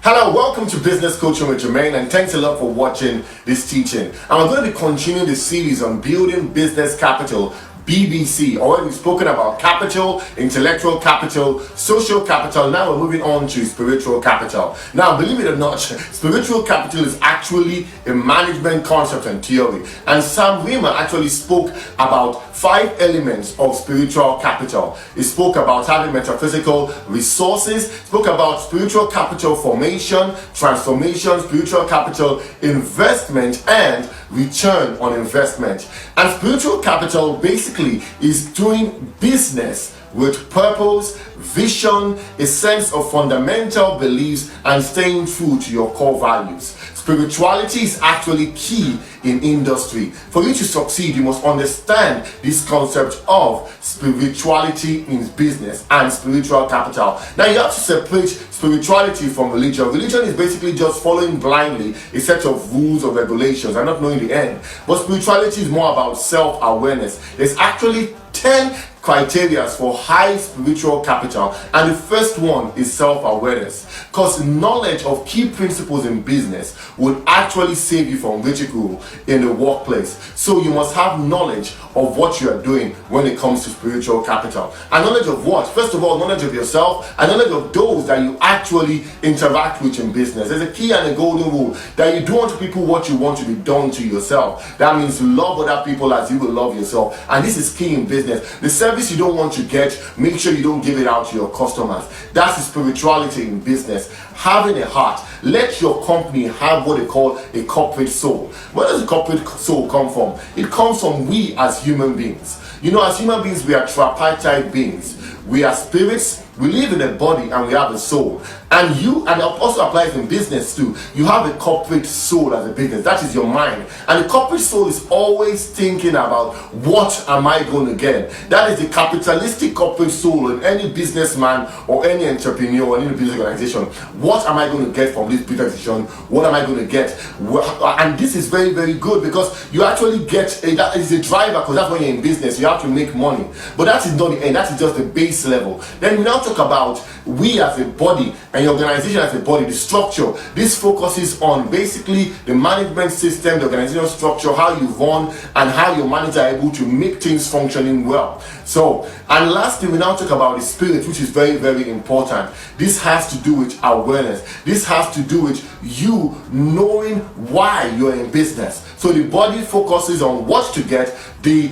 Hello, welcome to Business Coaching with Jermaine, and thanks a lot for watching this teaching. And we're going to be continuing the series on building business capital, BBC. Already we've spoken about capital, intellectual capital, social capital. Now we're moving on to spiritual capital. Now, believe it or not, spiritual capital is actually a management concept and theory. And Sam Riemer actually spoke about 5 elements of spiritual capital. He spoke about having metaphysical resources, spoke about spiritual capital formation, transformation, spiritual capital investment, and return on investment. And spiritual capital basically is doing business with purpose, vision, a sense of fundamental beliefs, and staying true to your core values. Spirituality is actually key in industry. For you to succeed, you must understand this concept of spirituality in business and spiritual capital. Now, you have to separate spirituality from religion. Religion is basically just following blindly a set of rules or regulations and not knowing the end. But spirituality is more about self-awareness. There's actually 10 criteria for high spiritual capital, and the first one is self-awareness, because knowledge of key principles in business would actually save you from ridicule in the workplace. So you must have knowledge of what you are doing when it comes to spiritual capital. And knowledge of what? First of all, knowledge of yourself and knowledge of those that you actually interact with in business. There's a key and a golden rule that you do unto people what you want to be done to yourself. That means love other people as you will love yourself. And this is key in business. The service you don't want to get, make sure you don't give it out to your customers. That's the spirituality in business. Having a heart. Let your company have what they call a corporate soul. Where does the corporate soul come from? It comes from we as human beings. You know, as human beings, we are tripartite beings. We are spirits, we live in a body, and we have a soul. And it also applies in business too. You have a corporate soul as a business. That is your mind. And the corporate soul is always thinking about, what am I going to get? That is the capitalistic corporate soul in any businessman or any entrepreneur or any business organization. What am I going to get from this business decision? What am I going to get? And this is very, very good, because you actually get, that is a driver, because that's when you're in business. You have to make money. But that is not the end. That is just the base level. Then we now talk about we as a body and your organization as a body, the structure. This focuses on basically the management system, the organizational structure, how you run, and how your manager are able to make things functioning well. So, and lastly, we now talk about the spirit, which is very, very important. This has to do with awareness. This has to do with you knowing why you're in business. So the body focuses on what to get. The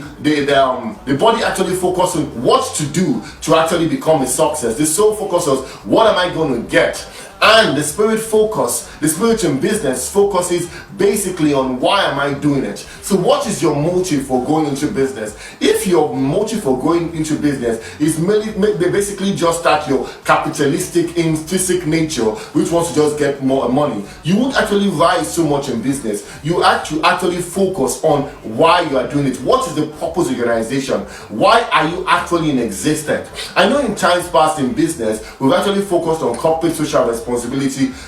body actually focuses on what to do to actually become a success. The soul focuses, what am I going to get? And the spirit in business focuses basically on why am I doing it. So what is your motive for going into business? If your motive for going into business is basically just that your capitalistic intrinsic nature, which wants to just get more money, you won't actually rise so much in business. You actually focus on why you are doing it. What is the purpose of your organization? Why are you actually in existence? I know in times past in business, we've actually focused on corporate social responsibility,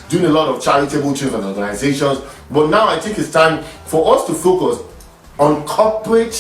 doing a lot of charitable things and organizations, but now I think it's time for us to focus on corporate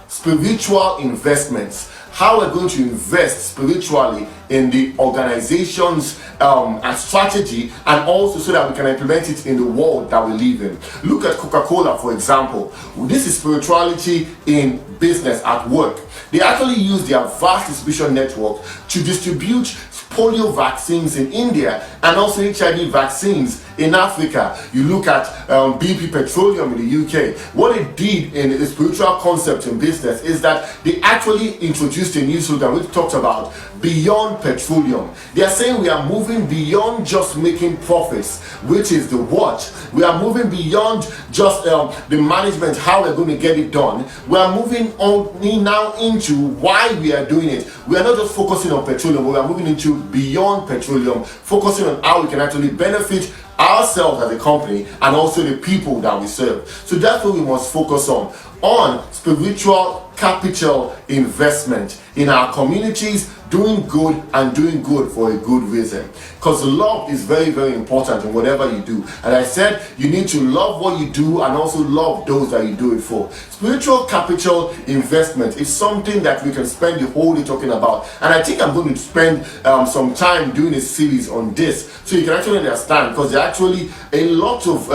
spiritual investments. How we're going to invest spiritually in the organization's and strategy, and also so that we can implement it in the world that we live in. Look at Coca-Cola, for example. This is spirituality in business at work. They actually use their vast distribution network to distribute polio vaccines in India and also HIV vaccines in Africa. You look at BP Petroleum in the UK. What it did in the spiritual concept in business is that they actually introduced a new slogan which talks about beyond petroleum. They are saying we are moving beyond just making profits, which is the what. We are moving beyond just the management, how we're going to get it done. We are moving on now into why we are doing it. We are not just focusing on petroleum, but we are moving into beyond petroleum, focusing on how we can actually benefit ourselves as a company and also the people that we serve. So that's what we must focus on spiritual capital investment in our communities, doing good and doing good for a good reason. Because love is very, very important in whatever you do. And I said you need to love what you do and also love those that you do it for. Spiritual capital investment is something that we can spend the whole day talking about. And I think I'm going to spend some time doing a series on this so you can actually understand, because there actually a lot of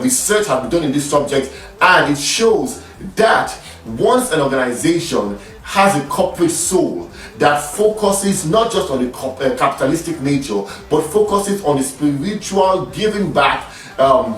research has been done in this subject, and it shows that once an organization has a corporate soul that focuses not just on the capitalistic nature, but focuses on the spiritual giving back,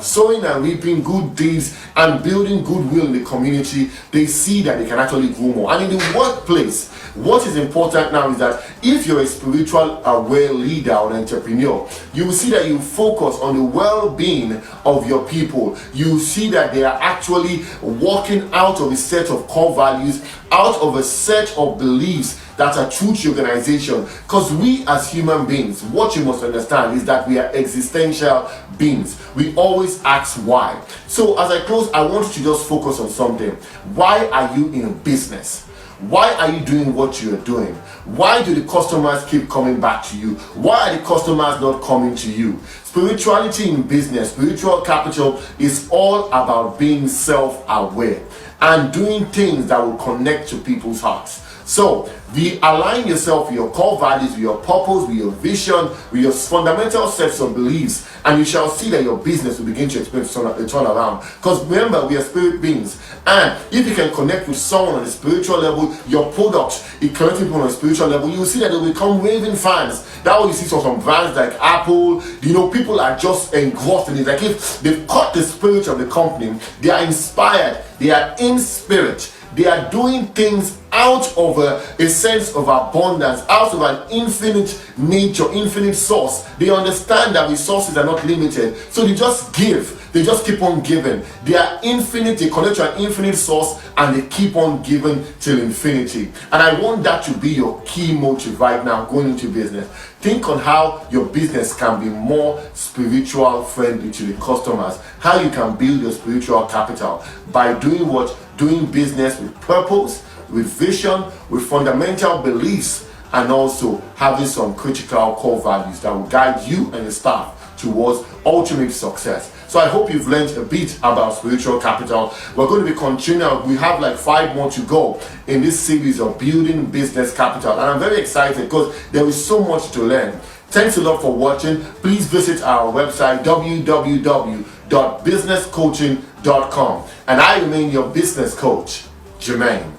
sowing and reaping good deeds and building goodwill in the community, they see that they can actually grow more. And in the workplace, what is important now is that if you're a spiritual aware leader or entrepreneur, you will see that you focus on the well-being of your people. You see that they are actually walking out of a set of core values, out of a set of beliefs that are true to your organization. Because we as human beings, what you must understand is that we are existential beings. We always ask why. So as I close, I want you to just focus on something. Why are you in business? Why are you doing what you're doing? Why do the customers keep coming back to you? Why are the customers not coming to you? Spirituality in business, spiritual capital, is all about being self-aware and doing things that will connect to people's hearts. So, align yourself with your core values, with your purpose, with your vision, with your fundamental sets of beliefs, and you shall see that your business will begin to experience a turnaround. Because remember, we are spirit beings, and if you can connect with someone on a spiritual level, your product, it connects people on a spiritual level, you will see that they will become raving fans. That's what you see from some brands like Apple. People are just engrossed in it. Like if they've caught the spirit of the company, they are inspired, they are in spirit. They are doing things out of a sense of abundance, out of an infinite nature, infinite source. They understand that resources are not limited, so they just give. They just keep on giving. They are infinite, they connect to an infinite source, and they keep on giving till infinity. And I want that to be your key motive right now going into business. Think on how your business can be more spiritual friendly to the customers, how you can build your spiritual capital by doing what? Doing business with purpose, with vision, with fundamental beliefs, and also having some critical core values that will guide you and your staff towards ultimate success. So I hope you've learned a bit about spiritual capital. We're going to be continuing. We have like 5 more to go in this series of building business capital, and I'm very excited because there is so much to learn. Thanks a lot for watching. Please visit our website www.businesscoaching.com, and I remain your business coach, Jermaine.